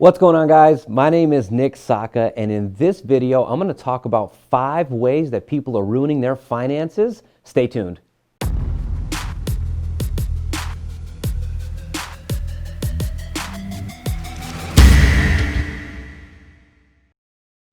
What's going on, guys? My name is Nick Saka, and in this video, I'm going to talk about 5 ways that people are ruining their finances. Stay tuned.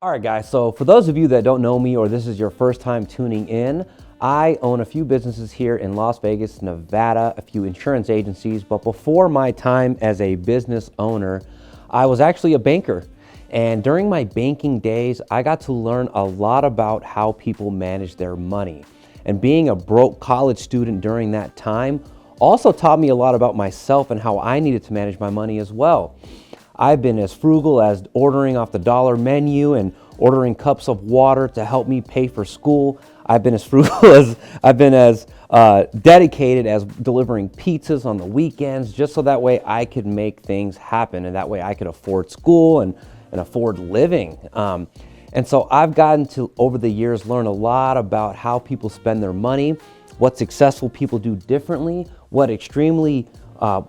All right, guys, so for those of you that don't know me or this is your first time tuning in, I own a few businesses here in Las Vegas, Nevada, a few insurance agencies, but before my time as a business owner, I was actually a banker. And during my banking days, I got to learn a lot about how people manage their money. And being a broke college student during that time also taught me a lot about myself and how I needed to manage my money as well. I've been as frugal as ordering off the dollar menu and ordering cups of water to help me pay for school. I've been as frugal as dedicated as delivering pizzas on the weekends, just so that way I could make things happen and that way I could afford school and afford living. And so I've gotten to, over the years, learn a lot about how people spend their money, what successful people do differently, what extremely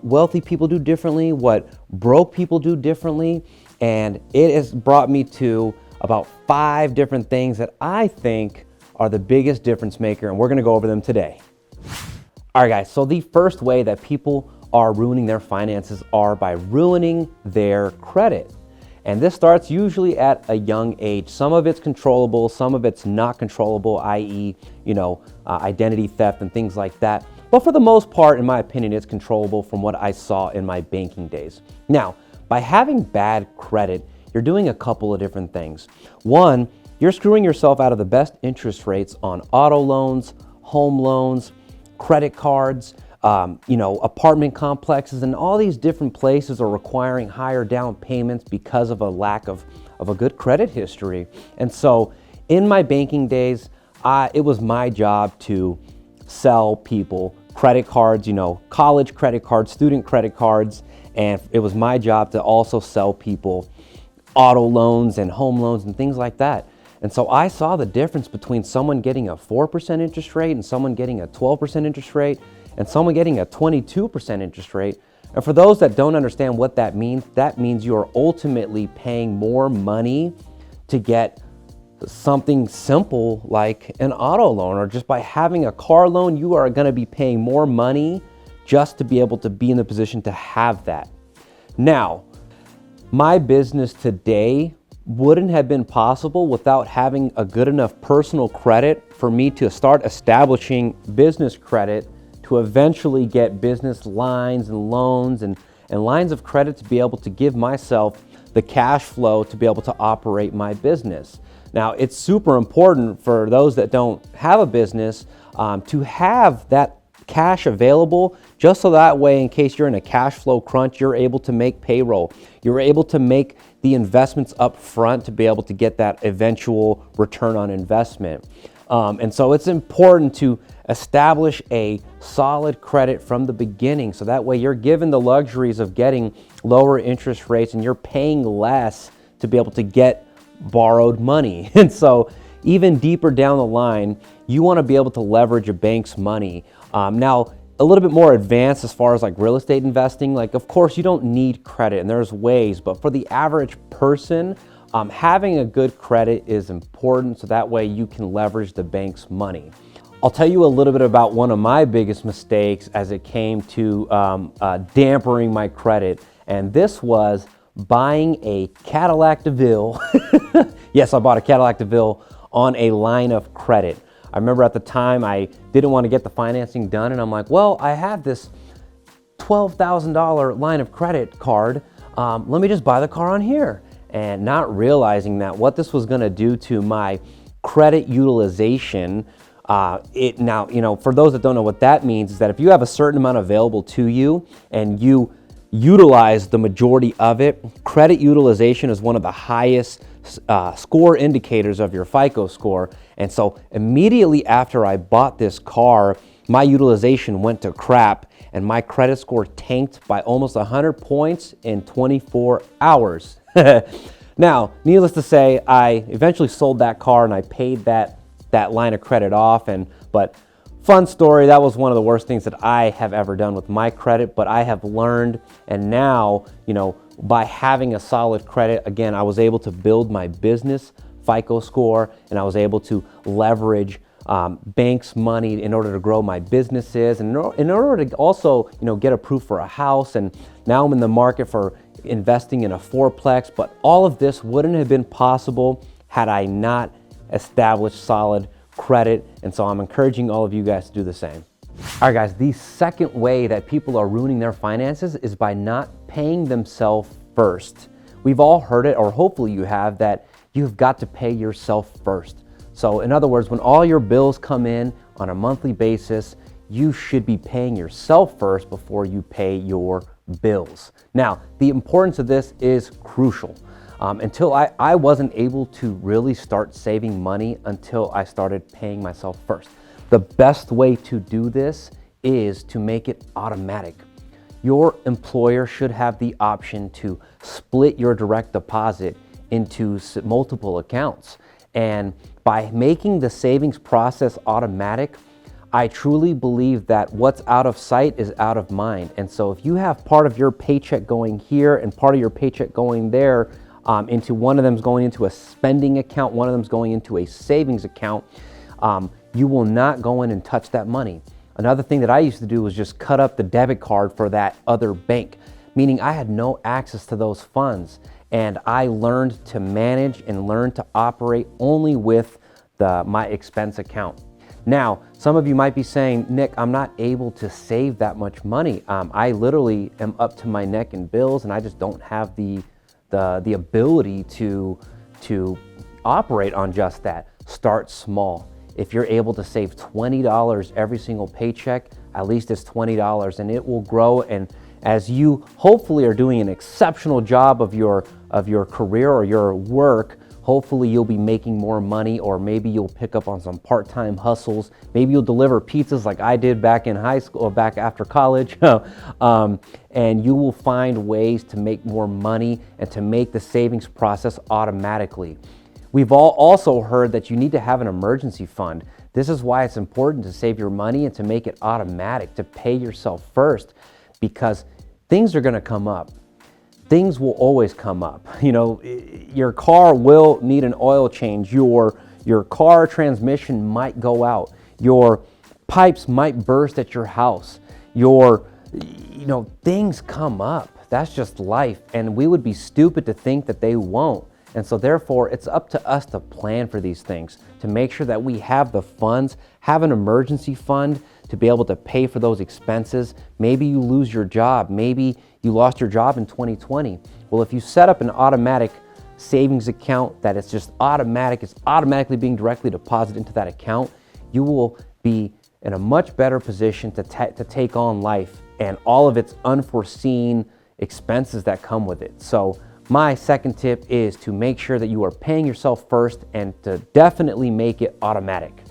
wealthy people do differently, what broke people do differently, and it has brought me to about 5 different things that I think are the biggest difference maker, and we're gonna go over them today. All right, guys, so the first way that people are ruining their finances are by ruining their credit. And this starts usually at a young age. Some of it's controllable, some of it's not controllable, i.e., identity theft and things like that. But for the most part, in my opinion, it's controllable from what I saw in my banking days. Now, by having bad credit, you're doing a couple of different things. One, you're screwing yourself out of the best interest rates on auto loans, home loans, credit cards, apartment complexes, and all these different places are requiring higher down payments because of a lack of a good credit history. And so in my banking days, it was my job to sell people credit cards, college credit cards, student credit cards, and it was my job to also sell people auto loans and home loans and things like that. And so I saw the difference between someone getting a 4% interest rate and someone getting a 12% interest rate and someone getting a 22% interest rate. And for those that don't understand what that means you are ultimately paying more money to get something simple like an auto loan, or just by having a car loan, you are going to be paying more money just to be able to be in the position to have that. Now, my business today wouldn't have been possible without having a good enough personal credit for me to start establishing business credit to eventually get business lines and loans and lines of credit to be able to give myself the cash flow to be able to operate my business. Now, it's super important for those that don't have a business to have that cash available, just so that way, in case you're in a cash flow crunch, you're able to make payroll. You're able to make the investments up front to be able to get that eventual return on investment. And so it's important to establish a solid credit from the beginning, so that way you're given the luxuries of getting lower interest rates and you're paying less to be able to get borrowed money. And so even deeper down the line, you want to be able to leverage a bank's money. Now, a little bit more advanced as far as like real estate investing, like of course you don't need credit and there's ways, but for the average person, having a good credit is important, so that way you can leverage the bank's money. I'll tell you a little bit about one of my biggest mistakes as it came to dampering my credit, and this was buying a Cadillac DeVille. Yes, I bought a Cadillac DeVille on a line of credit. I remember at the time I didn't want to get the financing done, and I'm like, well, I have this $12,000 line of credit card. Let me just buy the car on here. And not realizing that what this was going to do to my credit utilization. For those that don't know what that means, is that if you have a certain amount available to you and you utilize the majority of it, credit utilization is one of the highest score indicators of your FICO score. And so immediately after I bought this car, my utilization went to crap and my credit score tanked by almost 100 points in 24 hours. Now, needless to say, I eventually sold that car and I paid that line of credit off. But fun story, that was one of the worst things that I have ever done with my credit, but I have learned, and now, by having a solid credit, again, I was able to build my business FICO score, and I was able to leverage banks' money in order to grow my businesses, and in order to also, get approved for a house. And now I'm in the market for investing in a fourplex. But all of this wouldn't have been possible had I not established solid credit. And so I'm encouraging all of you guys to do the same. All right, guys, the second way that people are ruining their finances is by not paying themselves first. We've all heard it, or hopefully you have, that you've got to pay yourself first. So in other words, when all your bills come in on a monthly basis, you should be paying yourself first before you pay your bills. Now, the importance of this is crucial. Until I wasn't able to really start saving money until I started paying myself first. The best way to do this is to make it automatic. Your employer should have the option to split your direct deposit into multiple accounts. And by making the savings process automatic, I truly believe that what's out of sight is out of mind. And so if you have part of your paycheck going here and part of your paycheck going there, into one of them's going into a spending account, one of them's going into a savings account, you will not go in and touch that money. Another thing that I used to do was just cut up the debit card for that other bank, meaning I had no access to those funds. And I learned to manage and learn to operate only with my expense account. Now, some of you might be saying, Nick, I'm not able to save that much money. I literally am up to my neck in bills, and I just don't have the ability to operate on just that. Start small. If you're able to save $20 every single paycheck, at least it's $20, and it will grow. And as you hopefully are doing an exceptional job of your career or your work, hopefully you'll be making more money, or maybe you'll pick up on some part-time hustles. Maybe you'll deliver pizzas like I did back in high school or back after college. And you will find ways to make more money and to make the savings process automatically. We've all also heard that you need to have an emergency fund. This is why it's important to save your money and to make it automatic, to pay yourself first, because things are gonna come up. Things will always come up. Your car will need an oil change. Your car transmission might go out. Your pipes might burst at your house. Things come up. That's just life. And we would be stupid to think that they won't. And so therefore, it's up to us to plan for these things, to make sure that we have the funds, have an emergency fund to be able to pay for those expenses. Maybe you lose your job. Maybe you lost your job in 2020. Well, if you set up an automatic savings account that it's just automatic, it's automatically being directly deposited into that account, you will be in a much better position to take on life and all of its unforeseen expenses that come with it. So my second tip is to make sure that you are paying yourself first and to definitely make it automatic.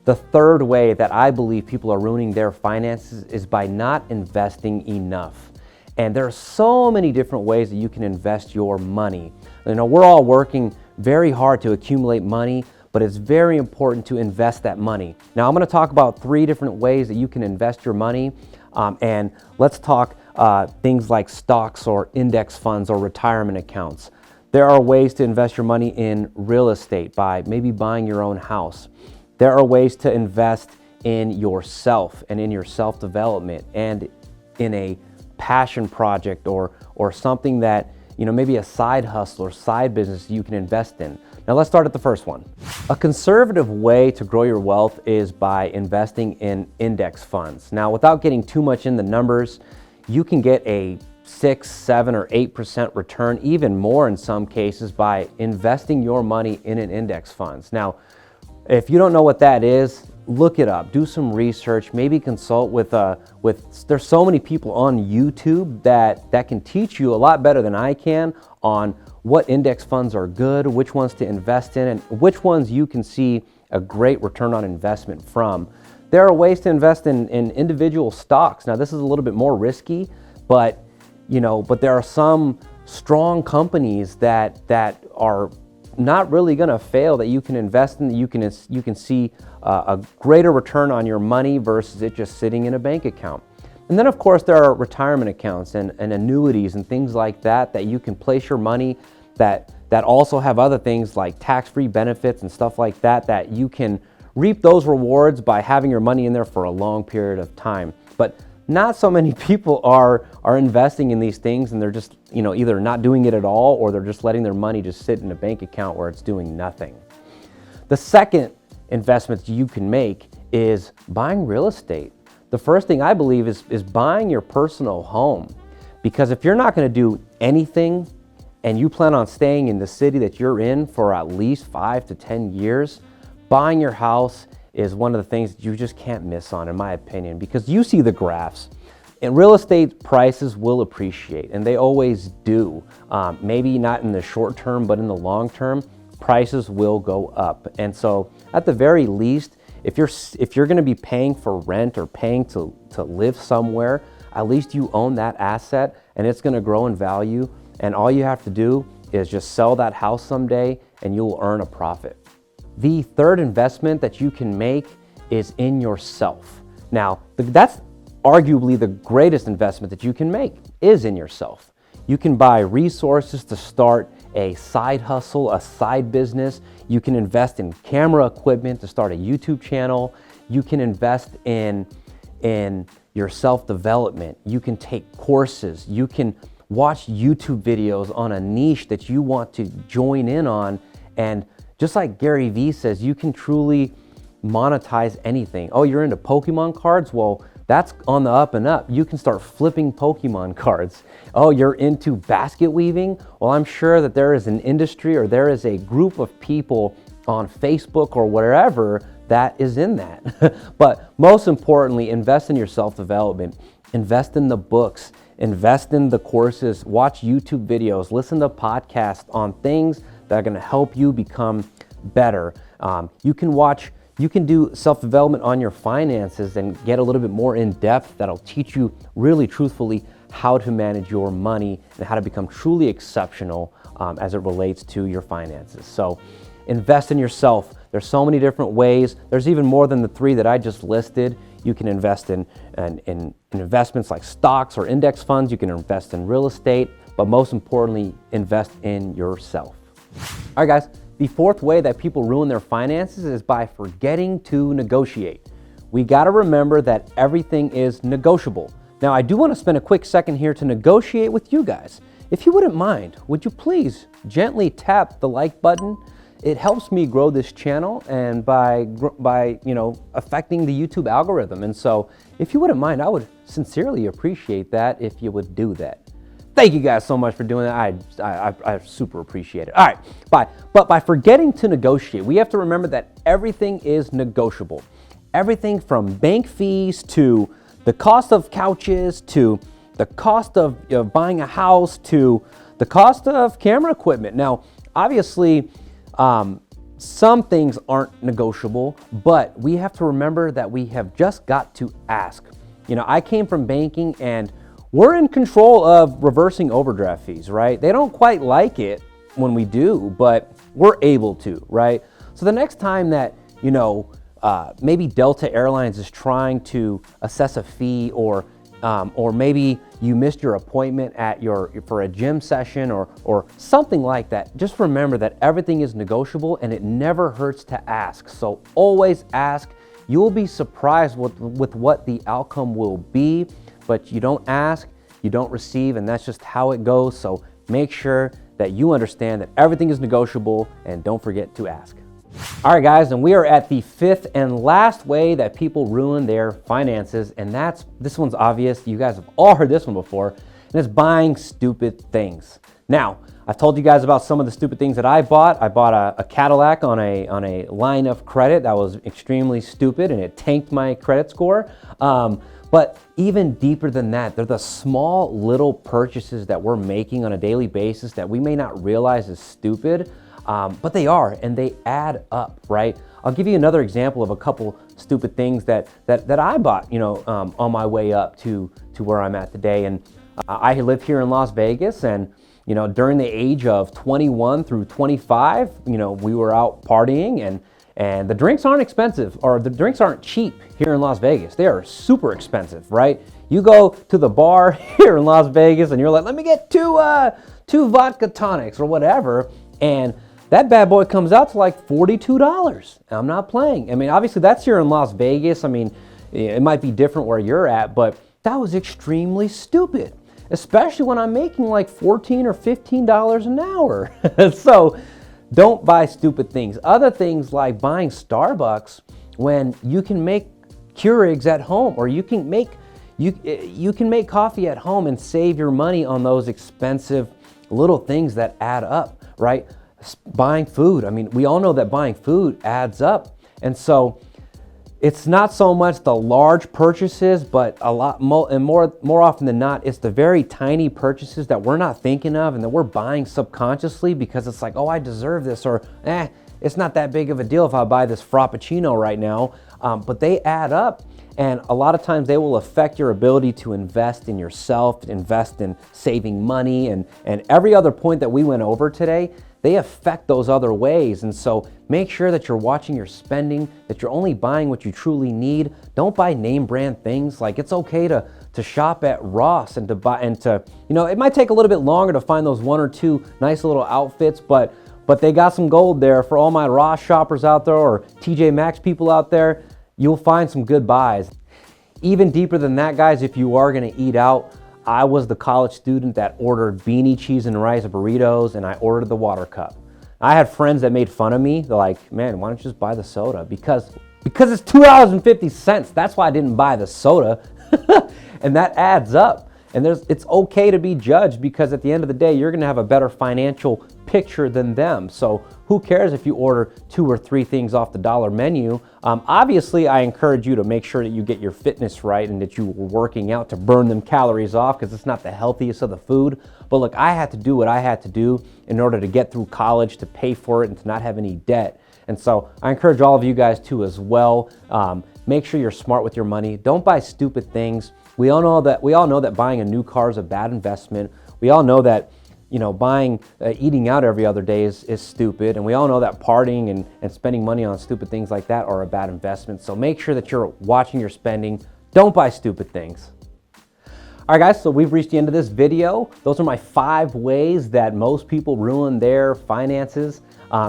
The third way that I believe people are ruining their finances is by not investing enough. And there are so many different ways that you can invest your money. We're all working very hard to accumulate money, but it's very important to invest that money. Now, I'm going to talk about 3 different ways that you can invest your money. And let's talk things like stocks or index funds or retirement accounts. There are ways to invest your money in real estate by maybe buying your own house. There are ways to invest in yourself and in your self-development and in a passion project or something that, maybe a side hustle or side business you can invest in. Now let's start at the first one. A conservative way to grow your wealth is by investing in index funds. Now, without getting too much in the numbers, you can get a 6, 7, or 8% return, even more in some cases, by investing your money in an index funds. Now, if you don't know what that is, look it up, do some research, maybe consult with there's so many people on YouTube that can teach you a lot better than I can on what index funds are good, which ones to invest in, and which ones you can see a great return on investment from. There are ways to invest in individual stocks. Now, this is a little bit more risky, but there are some strong companies that are not really going to fail, that you can invest in, that you can see a greater return on your money versus it just sitting in a bank account. And then of course there are retirement accounts and annuities and things like that that you can place your money that also have other things like tax-free benefits and stuff like that that you can reap those rewards by having your money in there for a long period of time. But not so many people are investing in these things, and they're just, either not doing it at all, or they're just letting their money just sit in a bank account where it's doing nothing. The second investment you can make is buying real estate. The first thing I believe is buying your personal home. Because if you're not going to do anything and you plan on staying in the city that you're in for at least 5 to 10 years, buying your house is one of the things that you just can't miss on, in my opinion, because you see the graphs. And real estate prices will appreciate, and they always do. Maybe not in the short term, but in the long term, prices will go up. And so at the very least, if you're going to be paying for rent or paying to live somewhere, at least you own that asset and it's going to grow in value. And all you have to do is just sell that house someday and you'll earn a profit. The third investment that you can make is in yourself. Now, that's arguably the greatest investment that you can make is in yourself. You can buy resources to start a side hustle, a side business. You can invest in camera equipment to start a YouTube channel. You can invest in your self-development. You can take courses. You can watch YouTube videos on a niche that you want to join in on. And just like Gary Vee says, you can truly monetize anything. Oh, you're into Pokemon cards? Well, that's on the up and up. You can start flipping Pokemon cards. Oh, you're into basket weaving? Well, I'm sure that there is an industry or there is a group of people on Facebook or wherever that is in that. But most importantly, invest in your self-development. Invest in the books. Invest in the courses. Watch YouTube videos. Listen to podcasts on things that are going to help you become better. You can do self-development on your finances and get a little bit more in depth that'll teach you really truthfully how to manage your money and how to become truly exceptional as it relates to your finances. So invest in yourself. There's so many different ways. There's even more than the 3 that I just listed. You can invest in investments like stocks or index funds. You can invest in real estate, but most importantly, invest in yourself. All right, guys. The fourth way that people ruin their finances is by forgetting to negotiate. We got to remember that everything is negotiable. Now, I do want to spend a quick second here to negotiate with you guys. If you wouldn't mind, would you please gently tap the like button? It helps me grow this channel and by affecting the YouTube algorithm. And so if you wouldn't mind, I would sincerely appreciate that if you would do that. Thank you guys so much for doing that. I super appreciate it. All right, bye. But by forgetting to negotiate, we have to remember that everything is negotiable. Everything from bank fees to the cost of couches to the cost of buying a house to the cost of camera equipment. Now, obviously, some things aren't negotiable, but we have to remember that we have just got to ask. I came from banking and we're in control of reversing overdraft fees, right? They don't quite like it when we do, but we're able to, right? So the next time that, maybe Delta Airlines is trying to assess a fee or maybe you missed your appointment for a gym session or something like that, just remember that everything is negotiable and it never hurts to ask. So always ask. You'll be surprised with what the outcome will be. But you don't ask, you don't receive, and that's just how it goes. So make sure that you understand that everything is negotiable and don't forget to ask. All right, guys, and we are at the 5th and last way that people ruin their finances, and this one's obvious. You guys have all heard this one before, and it's buying stupid things. Now, I've told you guys about some of the stupid things that I bought. I bought a Cadillac on a line of credit that was extremely stupid, and it tanked my credit score. But even deeper than that, they're the small little purchases that we're making on a daily basis that we may not realize is stupid, but they are, and they add up, right? I'll give you another example of a couple stupid things that I bought, on my way up to where I'm at today. And I live here in Las Vegas, and during the age of 21 through 25, we were out partying, And the drinks aren't expensive, or the drinks aren't cheap here in Las Vegas. They are super expensive, right? You go to the bar here in Las Vegas and you're like, let me get two vodka tonics or whatever. And that bad boy comes out to like $42. I'm not playing. I mean, obviously that's here in Las Vegas. I mean, it might be different where you're at, but that was extremely stupid, especially when I'm making like $14 or $15 an hour. So don't buy stupid things. Other things like buying Starbucks when you can make Keurigs at home, or you can make coffee at home and save your money on those expensive little things that add up, right? Buying food. I mean, we all know that buying food adds up. And so it's not so much the large purchases, but a lot more, and more often than not, it's the very tiny purchases that we're not thinking of and that we're buying subconsciously because it's like, oh, I deserve this, or it's not that big of a deal if I buy this Frappuccino right now. But they add up, and a lot of times they will affect your ability to invest in yourself, invest in saving money, and every other point that we went over today. They affect those other ways. And so make sure that you're watching your spending, that you're only buying what you truly need. Don't buy name brand things. Like, it's okay to shop at Ross and to buy, and to, you know, it might take a little bit longer to find those one or two nice little outfits, but they got some gold there. For all my Ross shoppers out there, or TJ Maxx people out there, you'll find some good buys. Even deeper than that, guys, if you are gonna eat out, I was the college student that ordered beanie cheese and rice burritos, and I ordered the water cup. I had friends that made fun of me. They're like, man, why don't you just buy the soda? Because it's $2.50. That's why I didn't buy the soda. And that adds up. And it's okay to be judged, because at the end of the day, you're gonna have a better financial picture than them. So who cares if you order 2 or 3 things off the dollar menu? Obviously, I encourage you to make sure that you get your fitness right and that you were working out to burn them calories off, because it's not the healthiest of the food. But look, I had to do what I had to do in order to get through college, to pay for it, and to not have any debt. And so I encourage all of you guys to as well. Make sure you're smart with your money. Don't buy stupid things. We all know that buying a new car is a bad investment. We all know that, you know, eating out every other day is stupid. And we all know that partying and spending money on stupid things like that are a bad investment. So make sure that you're watching your spending. Don't buy stupid things. All right, guys, so we've reached the end of this video. Those are my 5 ways that most people ruin their finances.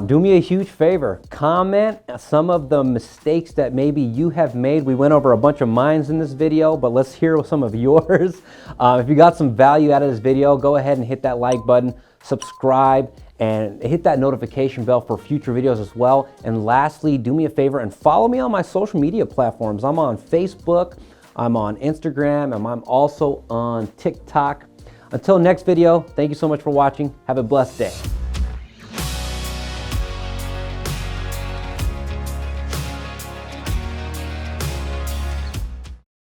Do me a huge favor, comment some of the mistakes that maybe you have made. We went over a bunch of mine in this video, but let's hear some of yours. If you got some value out of this video, go ahead and hit that like button, subscribe, and hit that notification bell for future videos as well. And lastly, do me a favor and follow me on my social media platforms. I'm on Facebook, I'm on Instagram, and I'm also on TikTok. Until next video, thank you so much for watching. Have a blessed day.